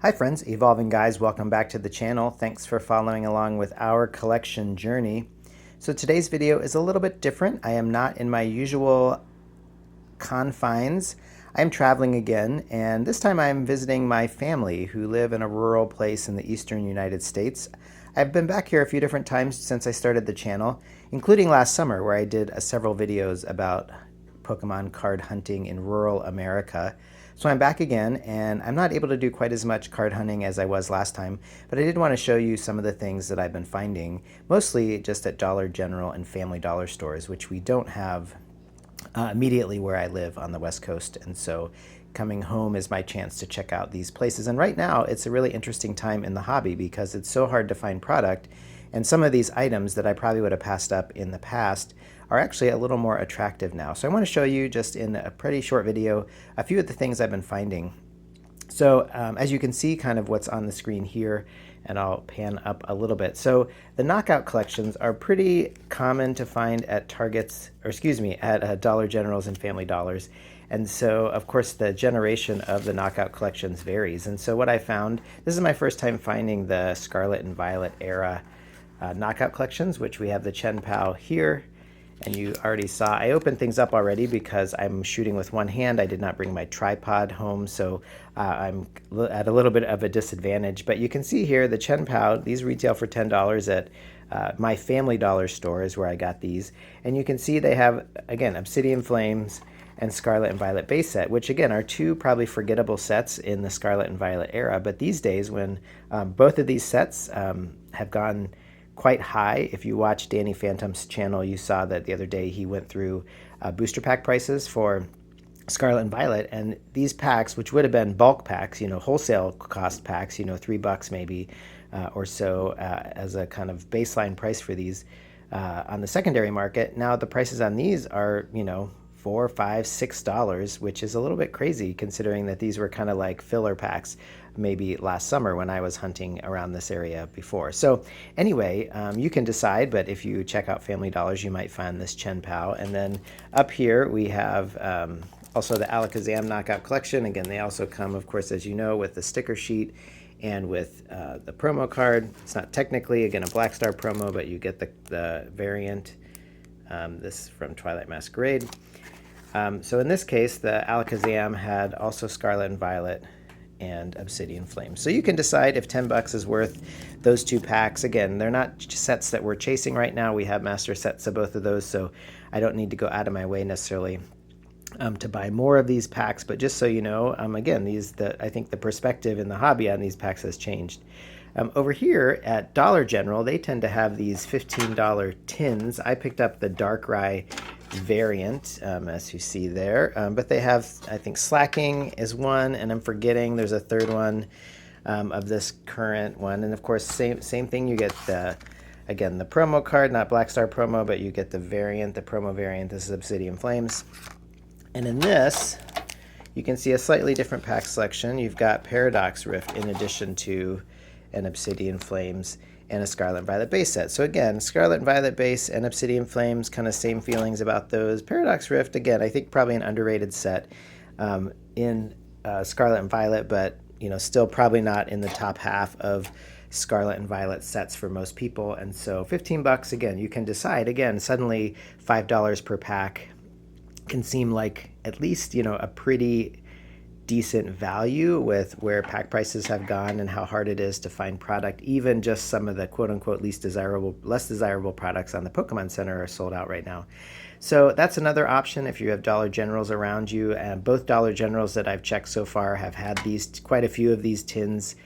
Hi friends, Evolving Guys, welcome back to the channel. Thanks for following along with our collection journey. So today's video is a little bit different. I am not in my usual confines. I'm traveling again, and this time I'm visiting my family who live in a rural place in the eastern United States. I've been back here a few different times since I started the channel, including last summer where I did several videos about Pokemon card hunting in rural America. So I'm back again, and I'm not able to do quite as much card hunting as I was last time, but I did want to show you some of the things that I've been finding, mostly just at Dollar General and Family Dollar stores, which we don't have immediately where I live on the West Coast. And so coming home is my chance to check out these places. And right now, it's a really interesting time in the hobby because it's so hard to find product. And some of these items that I probably would have passed up in the past are actually a little more attractive now. So I want to show you just in a pretty short video a few of the things I've been finding. So as you can see kind of what's on the screen here, and I'll pan up a little bit. So the knockout collections are pretty common to find at Targets, or excuse me, at Dollar Generals and Family Dollars. And so, of course, the generation of the knockout collections varies. And so what I found, this is my first time finding the Scarlet and Violet era knockout collections, which we have the Chen Pao here. And you already saw, I opened things up already because I'm shooting with one hand. I did not bring my tripod home, so I'm at a little bit of a disadvantage. But you can see here the Chen Pao, these retail for $10 at my Family Dollar store is where I got these. And you can see they have, again, Obsidian Flames and Scarlet and Violet base set, which again are two probably forgettable sets in the Scarlet and Violet era. But these days when both of these sets have gone quite high. If you watch Danny Phantom's channel, you saw that the other day he went through booster pack prices for Scarlet and Violet, and these packs, which would have been bulk packs, wholesale cost packs, $3 maybe or so as a kind of baseline price for these on the secondary market. Now the prices on these are, $4, $5, $6, which is a little bit crazy considering that these were kind of like filler packs maybe last summer when I was hunting around this area before. So anyway, you can decide, but if you check out Family Dollars, you might find this Chen Pao. And then up here we have also the Alakazam Knockout Collection. Again, they also come, of course, as you know, with the sticker sheet and with the promo card. It's not technically, again, a Black Star promo, but you get the variant. This is from Twilight Masquerade. So in this case, the Alakazam had also Scarlet and Violet and Obsidian Flames. So you can decide if $10 is worth those two packs. Again, they're not sets that we're chasing right now. We have master sets of both of those, so I don't need to go out of my way necessarily to buy more of these packs. But just so you know, again, I think the perspective in the hobby on these packs has changed. Over here at Dollar General, they tend to have these $15 tins. I picked up the Darkrai variant, as you see there, but they have, I think, Slacking is one, and I'm forgetting there's a third one of this current one. And of course, same thing, you get again the promo card, not Black Star promo, but you get the variant, the promo variant. This is Obsidian Flames. And in this, you can see a slightly different pack selection. You've got Paradox Rift in addition to an Obsidian Flames and a Scarlet and Violet base set. So again, Scarlet and Violet base and Obsidian Flames, kind of same feelings about those. Paradox Rift, again, I think probably an underrated set in Scarlet and Violet, but still probably not in the top half of Scarlet and Violet sets for most people. And so $15, again, you can decide. Again, suddenly $5 per pack can seem like at least, a pretty decent value with where pack prices have gone and how hard it is to find product. Even just some of the quote-unquote less desirable products on the Pokemon Center are sold out right now. So that's another option if you have Dollar Generals around you. And both Dollar Generals that I've checked so far have had quite a few of these tins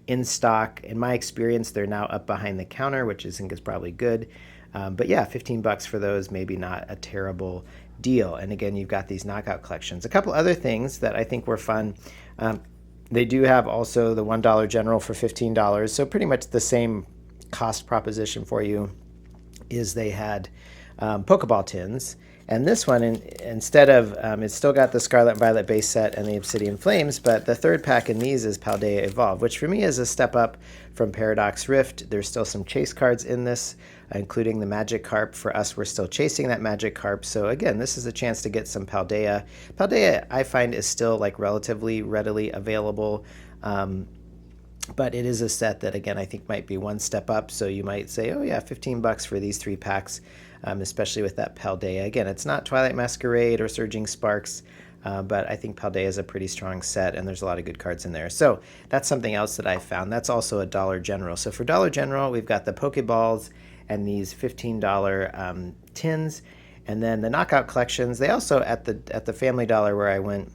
in stock. In my experience, they're now up behind the counter, which I think is probably good. But yeah, $15 for those, maybe not a terrible deal. And again, you've got these knockout collections. A couple other things that I think were fun. They do have also the $1 General for $15. So pretty much the same cost proposition for you is they had Pokeball tins. And this one, instead of, it's still got the Scarlet and Violet base set and the Obsidian Flames, but the third pack in these is Paldea Evolved, which for me is a step up from Paradox Rift. There's still some chase cards in this, including the Magikarp. For us, we're still chasing that Magikarp. So again, this is a chance to get some Paldea. Paldea, I find, is still like relatively readily available. but it is a set that, again, I think might be one step up. So you might say, oh yeah, 15 bucks for these 3 packs, especially with that Paldea. Again, it's not Twilight Masquerade or Surging Sparks, but I think Paldea is a pretty strong set, and there's a lot of good cards in there. So that's something else that I found. That's also a Dollar General. So for Dollar General, we've got the Pokeballs and these $15 tins, and then the Knockout collections. They also, at the Family Dollar where I went,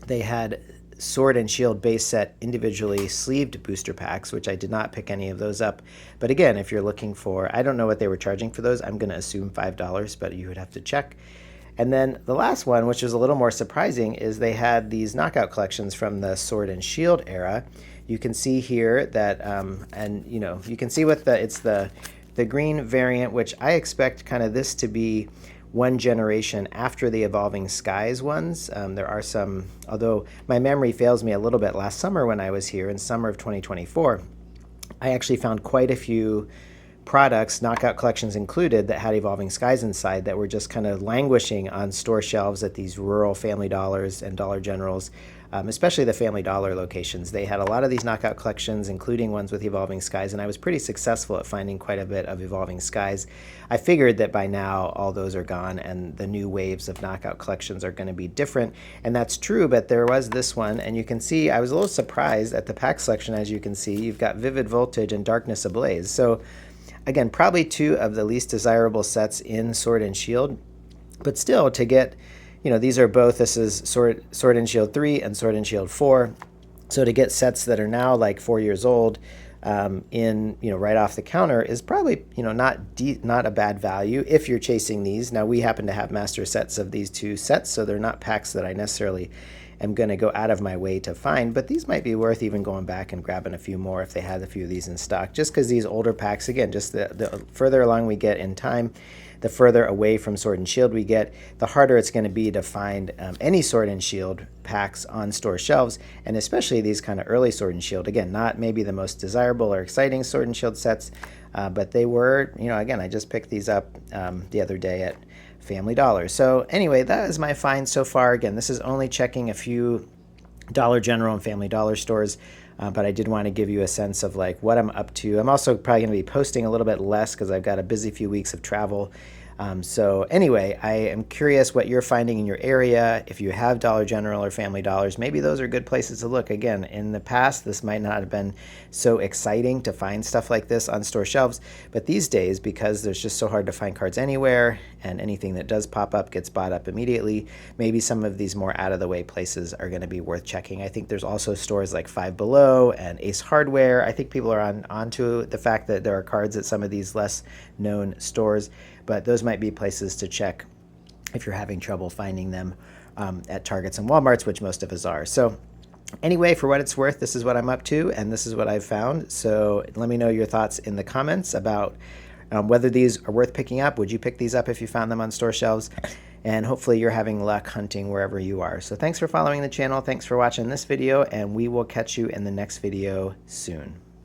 they had Sword and Shield base set individually sleeved booster packs, which I did not pick any of those up. But again, if you're looking for, I don't know what they were charging for those. I'm going to assume $5, but you would have to check. And then the last one, which was a little more surprising, is they had these Knockout collections from the Sword and Shield era. You can see here that, and you know, you can see what it's the green variant, which I expect kind of this to be one generation after the Evolving Skies ones. There are some, although my memory fails me a little bit, last summer when I was here in summer of 2024, I actually found quite a few products, Knockout collections included, that had Evolving Skies inside that were just kind of languishing on store shelves at these rural Family Dollars and Dollar Generals, especially the Family Dollar locations. They had a lot of these Knockout collections, including ones with Evolving Skies, and I was pretty successful at finding quite a bit of Evolving Skies. I figured that by now all those are gone and the new waves of Knockout collections are going to be different, and that's true, but there was this one, and you can see I was a little surprised at the pack selection. As you can see, you've got Vivid Voltage and Darkness Ablaze. So again, probably 2 of the least desirable sets in Sword and Shield, but still to get, you know, these are both, this is Sword and Shield 3 and Sword and Shield 4. So to get sets that are now like 4 years old in, you know, right off the counter is probably, you know, not a bad value if you're chasing these. Now we happen to have master sets of these 2 sets, so they're not packs that I necessarily am going to go out of my way to find, but these might be worth even going back and grabbing a few more if they had a few of these in stock, just because these older packs, again, just the further along we get in time, the further away from Sword and Shield we get, the harder it's going to be to find any Sword and Shield packs on store shelves, and especially these kind of early Sword and Shield. Again, not maybe the most desirable or exciting Sword and Shield sets, but they were, you know, again, I just picked these up the other day at Family Dollar. So anyway, that is my find so far. Again, this is only checking a few Dollar General and Family Dollar stores, but I did want to give you a sense of like what I'm up to. I'm also probably going to be posting a little bit less because I've got a busy few weeks of travel. So anyway, I am curious what you're finding in your area. If you have Dollar General or Family Dollars, maybe those are good places to look. Again, in the past, this might not have been so exciting to find stuff like this on store shelves, but these days, because there's just so hard to find cards anywhere and anything that does pop up gets bought up immediately, maybe some of these more out-of-the-way places are going to be worth checking. I think there's also stores like Five Below and Ace Hardware. I think people are onto the fact that there are cards at some of these less known stores, but those might be places to check if you're having trouble finding them at Targets and Walmarts, which most of us are. So anyway, for what it's worth, this is what I'm up to, and this is what I've found. So let me know your thoughts in the comments about whether these are worth picking up. Would you pick these up if you found them on store shelves? And hopefully you're having luck hunting wherever you are. So thanks for following the channel. Thanks for watching this video, and we will catch you in the next video soon.